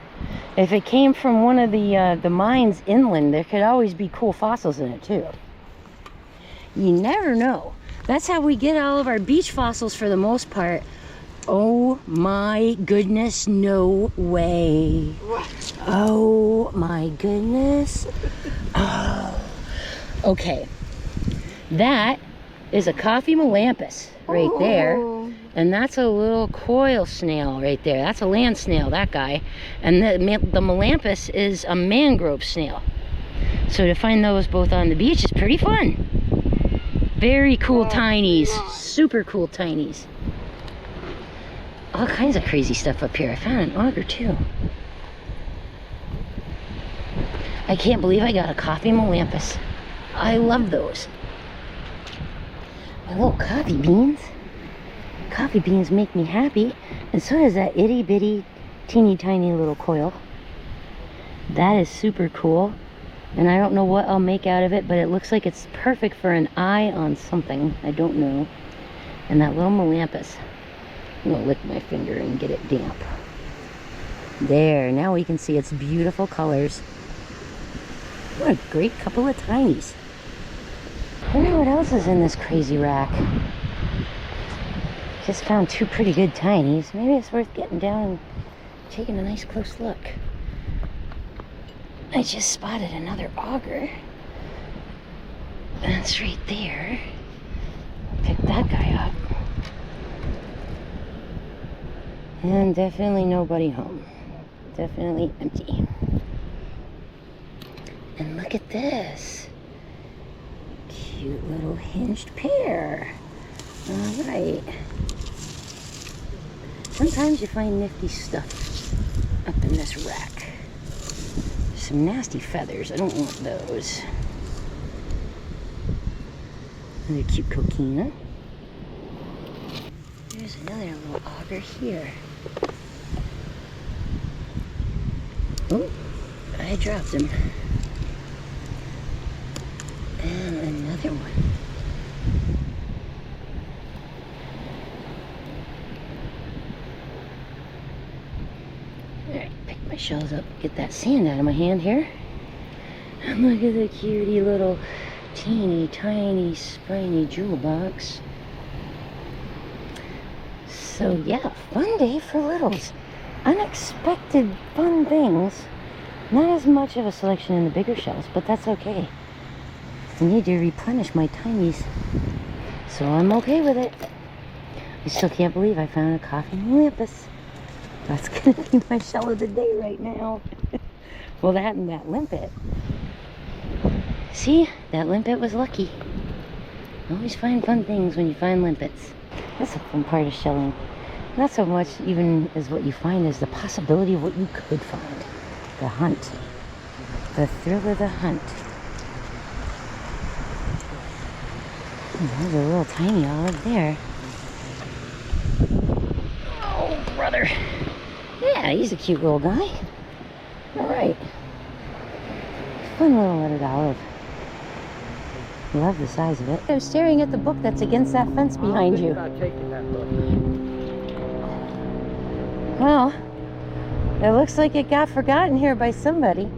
if it came from one of the mines inland, there could always be cool fossils in it too. You never know. That's how we get all of our beach fossils for the most part. Oh my goodness, no way. Oh my goodness. Oh. Okay, that is a coffee melampus right there. And that's a little coil snail right there. That's a land snail, that guy. And the melampus is a mangrove snail. So to find those both on the beach is pretty fun. Very cool tinies. Super cool tinies. All kinds of crazy stuff up here. I found an augur too. I can't believe I got a coffee melampus. I love those. My little coffee beans. Coffee beans make me happy, and so does that itty bitty teeny tiny little coil. That is super cool, and I don't know what I'll make out of it, but it looks like it's perfect for an eye on something. I don't know. And that little melampus, I'm gonna lick my finger and get it damp. There, now we can see its beautiful colors. What a great couple of tinies. I wonder what else is in this crazy rack. Just found two pretty good tinies. Maybe it's worth getting down and taking a nice close look. I just spotted another auger. That's right there. Pick that guy up. And definitely nobody home. Definitely empty. And look at this. Cute little hinged pair. All right. Sometimes you find nifty stuff up in this rack. Some nasty feathers. I don't want those. Another cute coquina. There's another little auger here. Oh, I dropped him. And another one. Alright, pick my shells up, get that sand out of my hand here. And look at the cutie little teeny tiny spiny jewel box. So yeah, fun day for littles. Unexpected fun things. Not as much of a selection in the bigger shells, but that's okay. I need to replenish my tinies, so I'm okay with it. I still can't believe I found a coffin lampus. That's gonna be my shell of the day right now. Well, that and that limpet. See, that limpet was lucky. Always find fun things when you find limpets. That's a fun part of shelling. Not so much even as what you find as the possibility of what you could find. The hunt. The thrill of the hunt. There's a little tiny olive there. Oh, brother. Yeah, he's a cute little guy. All right. Fun little lettered olive. Love the size of it. I'm staring at the book that's against that fence behind you. I'm taking that book. Well, it looks like it got forgotten here by somebody. It's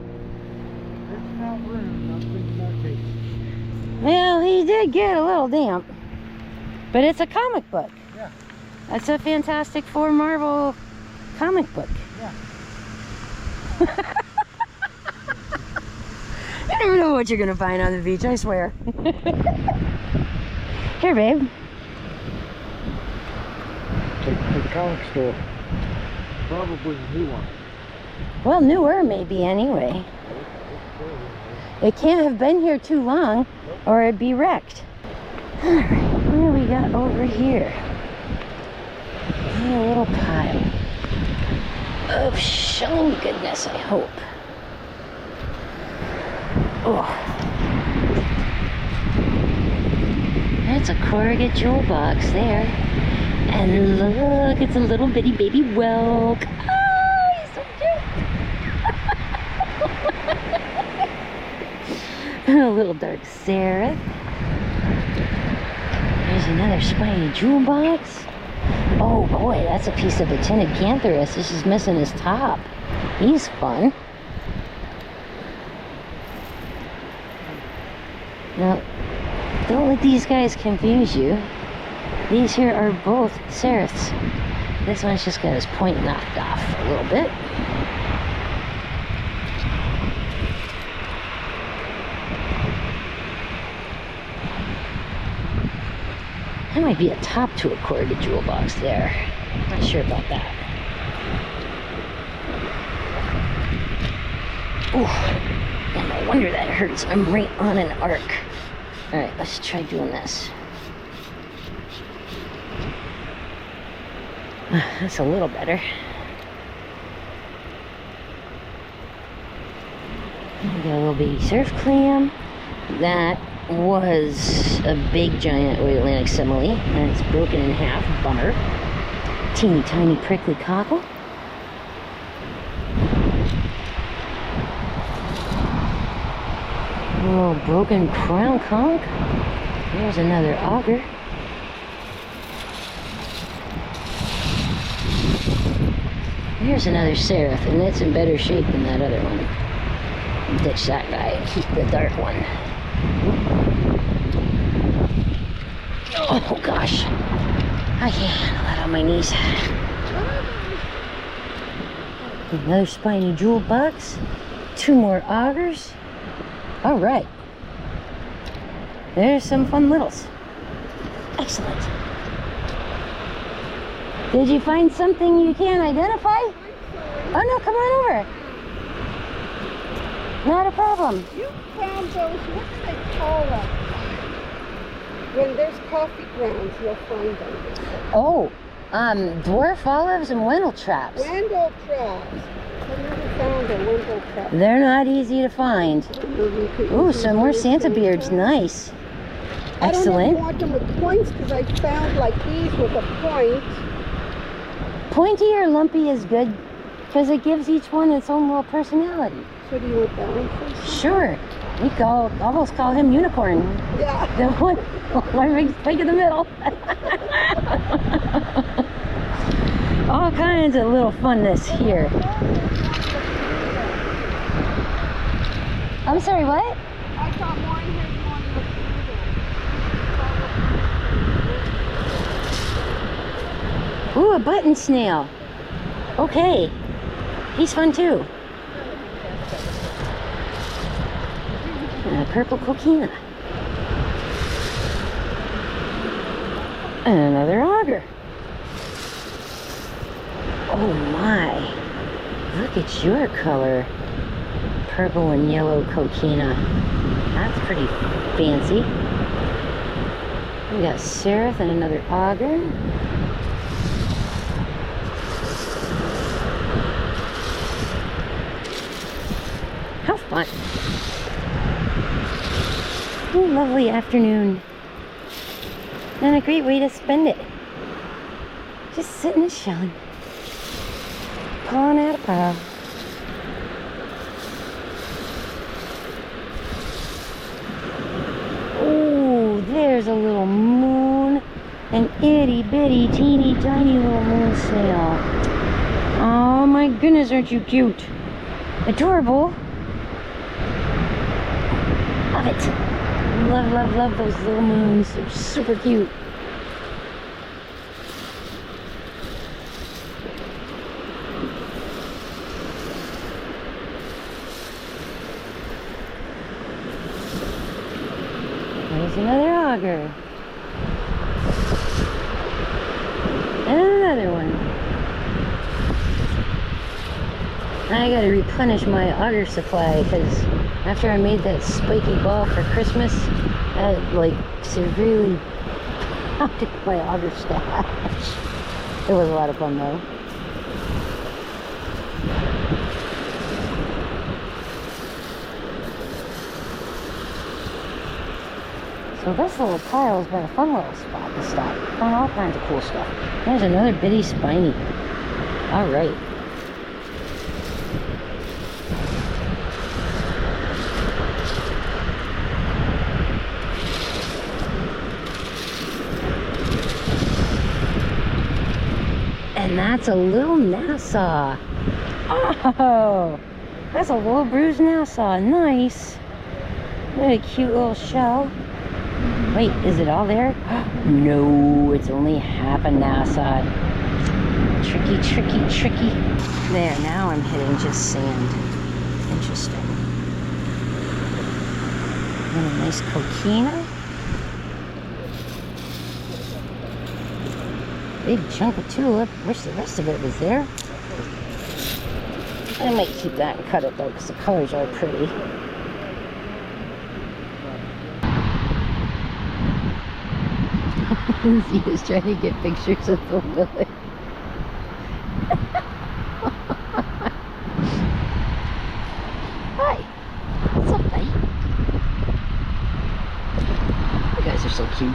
not room. I'm thinking about taking it. Well, he did get a little damp. But it's a comic book. Yeah. That's a Fantastic Four Marvel comic book. Yeah. I never know what you're gonna find on the beach, I swear. Here, babe. Take it to the comic store. Probably a new one. Well, newer maybe anyway. It can't have been here too long or it'd be wrecked. Alright, what do we got over here? A little pile of shelling goodness, I hope. Oh. That's a corrugate jewel box there. And look, it's a little bitty baby whelk. Oh, he's so cute. A little dark seraph. There's another spiny jewel box. Oh boy, that's a piece of a tinted cantharus. This is missing his top. He's fun. Now, don't let these guys confuse you. These here are both serifs. This one's just got his point knocked off a little bit. That might be a top to a corrugate jewel box there. Not sure about that. Ooh, and no wonder that hurts. I'm right on an arc. Alright, let's try doing this. That's a little better. We got a little baby surf clam. That was a big giant Atlantic simile, and it's broken in half. Bummer. Teeny tiny prickly cockle. A little broken crown conch. There's another auger. Here's another seraph, and it's in better shape than that other one. Ditch that guy and keep the dark one. Oh gosh. I can't handle it on my knees. Another spiny jewel box. 2 more augers. All right. There's some fun littles. Excellent. Did you find something you can't identify? Oh no, come on over. Not a problem. You found those, what do they call them? When there's coffee grounds, you'll find them. Oh, dwarf olives and Wendell traps. Wendell traps. I never found a Wendell trap. They're not easy to find. Ooh, some more Santa beards. Nice. I don't Excellent. ever want them with points because I found like these with a point. Pointy or lumpy is good because it gives each one its own little personality. So do you want that one first? Sure. We almost call him Unicorn. Yeah. The one big spike in the middle. All kinds of little funness here. I'm sorry, what? I got more in here than Ooh, a button snail. Okay. He's fun too. And a purple coquina. And another auger. Oh my. Look at your color. Purple and yellow coquina. That's pretty fancy. We got seraph and another auger. How fun. Ooh, lovely afternoon. And a great way to spend it. Just sitting and chilling. Pulling out a pile. Ooh, there's a little moon. An itty bitty teeny tiny little moon snail. Oh my goodness, aren't you cute? Adorable. Love it. Love, love, love those little moons. They're super cute. There's another auger. And another one. I gotta replenish my auger supply because after I made that spiky ball for Christmas, I like severely pounded my auger stash. It was a lot of fun though. So this little pile has been a fun little spot to stop. Found all kinds of cool stuff. There's another bitty spiny. All right. And that's a little Nassau. Oh, that's a little bruised Nassau. Nice. What a cute little shell. Wait, is it all there? No, it's only half a Nassau. Tricky, tricky, tricky. There, now I'm hitting just sand. Interesting. And a nice coquina. Big chunk of tulip. Wish the rest of it was there. I might keep that and cut it though, because the colors are pretty. Zita's trying to get pictures of the village. Hi. What's up, buddy? You guys are so cute.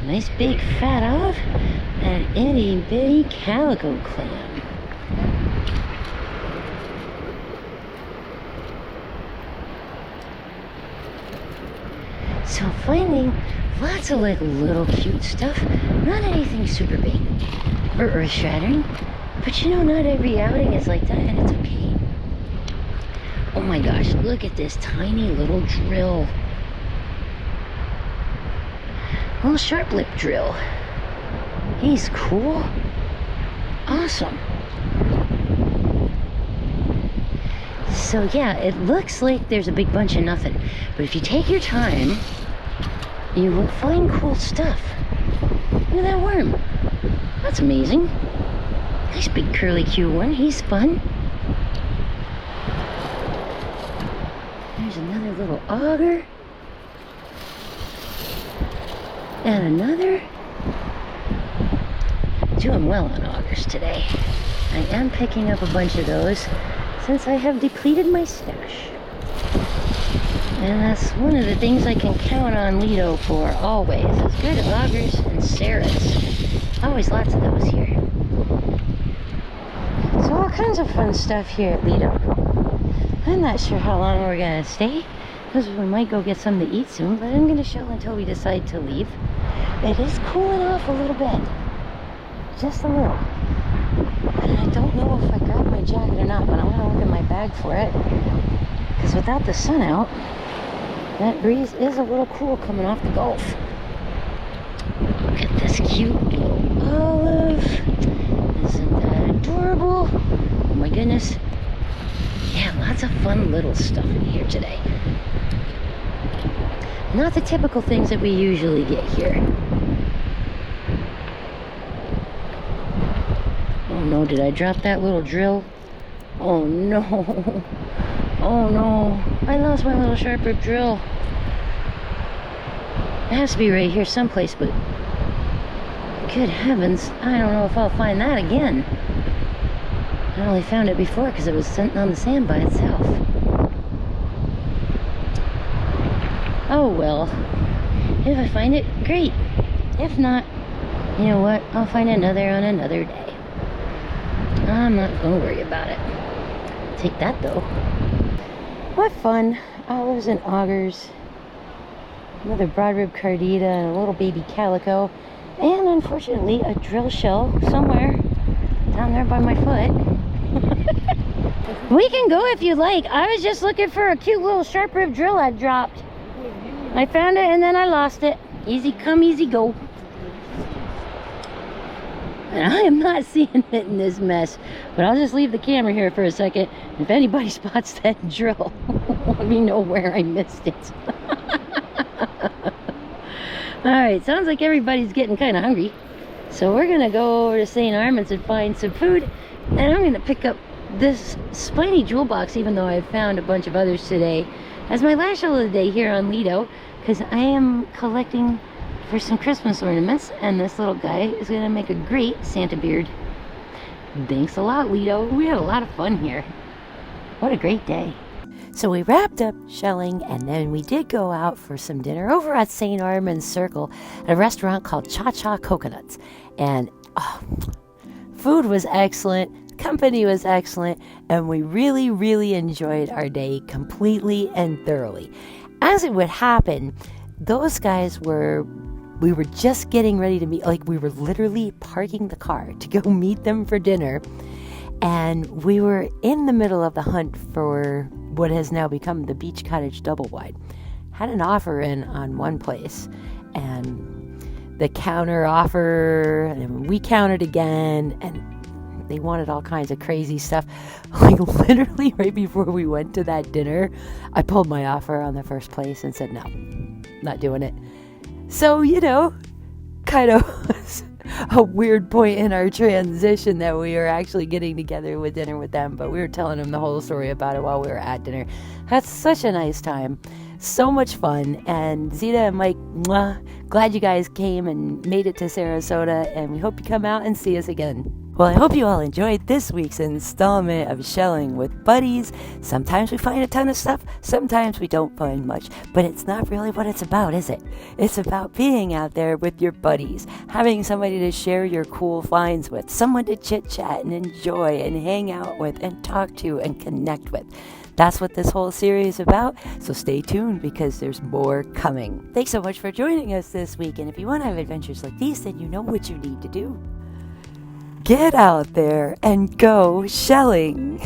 Nice big fat olive and an itty bitty calico clam. So finding lots of like little cute stuff, not anything super big or earth-shattering, but you know, not every outing is like that, and it's okay. Oh my gosh, look at this tiny little drill. Little sharp lip drill. He's cool. Awesome. So yeah, it looks like there's a big bunch of nothing, but if you take your time, you will find cool stuff. Look at that worm. That's amazing. Nice big curly cute one. He's fun. There's another little auger. And another. Doing well on augers today. I am picking up a bunch of those since I have depleted my stash. And that's one of the things I can count on Lido for always. It's good augers and saras. Always lots of those here. So all kinds of fun stuff here at Lido. I'm not sure how long we're gonna stay, because we might go get something to eat soon, but I'm gonna shell until we decide to leave. It is cooling off a little bit. Just a little. And I don't know if I grabbed my jacket or not, but I'm gonna look in my bag for it. Because without the sun out, that breeze is a little cool coming off the Gulf. Look at this cute little olive. Isn't that adorable? Oh my goodness. Yeah, lots of fun little stuff in here today. Not the typical things that we usually get here. Oh no, did I drop that little drill? Oh no. Oh no, I lost my little sharp rib drill. It has to be right here someplace, but good heavens, I don't know if I'll find that again. I only found it before because it was sitting on the sand by itself. Oh well, if I find it, great. If not, you know what, I'll find another on another day. I'm not gonna worry about it. Take that though. What fun. Olives and augers. Another broad rib cardita and a little baby calico. And unfortunately a drill shell somewhere down there by my foot. We can go if you like. I was just looking for a cute little sharp rib drill I dropped. I found it and then I lost it. Easy come, easy go. And I am not seeing it in this mess, but I'll just leave the camera here for a second. If anybody spots that drill, let me know where I missed it. Alright, sounds like everybody's getting kind of hungry. So we're going to go over to St. Armand's and find some food. And I'm going to pick up this spiny jewel box, even though I've found a bunch of others today, as my last show of the day here on Lido, because I am collecting for some Christmas ornaments, and this little guy is going to make a great Santa beard. Thanks a lot, Lido. We had a lot of fun here. What a great day. So we wrapped up shelling, and then we did go out for some dinner over at St. Armand's Circle at a restaurant called ChaCha Coconuts. And food was excellent, company was excellent, and we really, really enjoyed our day completely and thoroughly. As it would happen, those guys we were just getting ready to meet, like we were literally parking the car to go meet them for dinner. And we were in the middle of the hunt for what has now become the Beach Cottage Double Wide. Had an offer in on one place, and the counter offer, and we counted again, and they wanted all kinds of crazy stuff. Like literally right before we went to that dinner, I pulled my offer on the first place and said, no, not doing it. So, you know, kind of a weird point in our transition that we were actually getting together with dinner with them, but we were telling them the whole story about it while we were at dinner. Had such a nice time. So much fun. And Zita and Mike, mwah, glad you guys came and made it to Sarasota, and we hope you come out and see us again. Well, I hope you all enjoyed this week's installment of Shelling with Buddies. Sometimes we find a ton of stuff, sometimes we don't find much, but it's not really what it's about, is it? It's about being out there with your buddies, having somebody to share your cool finds with, someone to chit-chat and enjoy and hang out with and talk to and connect with. That's what this whole series is about, so stay tuned because there's more coming. Thanks so much for joining us this week, and if you want to have adventures like these, then you know what you need to do. Get out there and go shelling!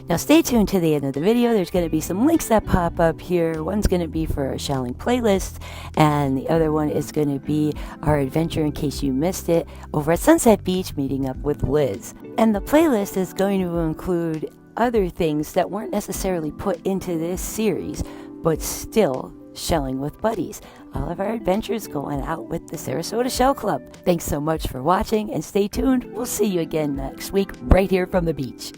Now stay tuned to the end of the video. There's going to be some links that pop up here. One's going to be for a shelling playlist, and the other one is going to be our adventure in case you missed it over at Sunset Beach meeting up with Liz. And the playlist is going to include other things that weren't necessarily put into this series, but still shelling with buddies. All of our adventures going out with the Sarasota Shell Club. Thanks so much for watching, and stay tuned. We'll see you again next week right here from the beach.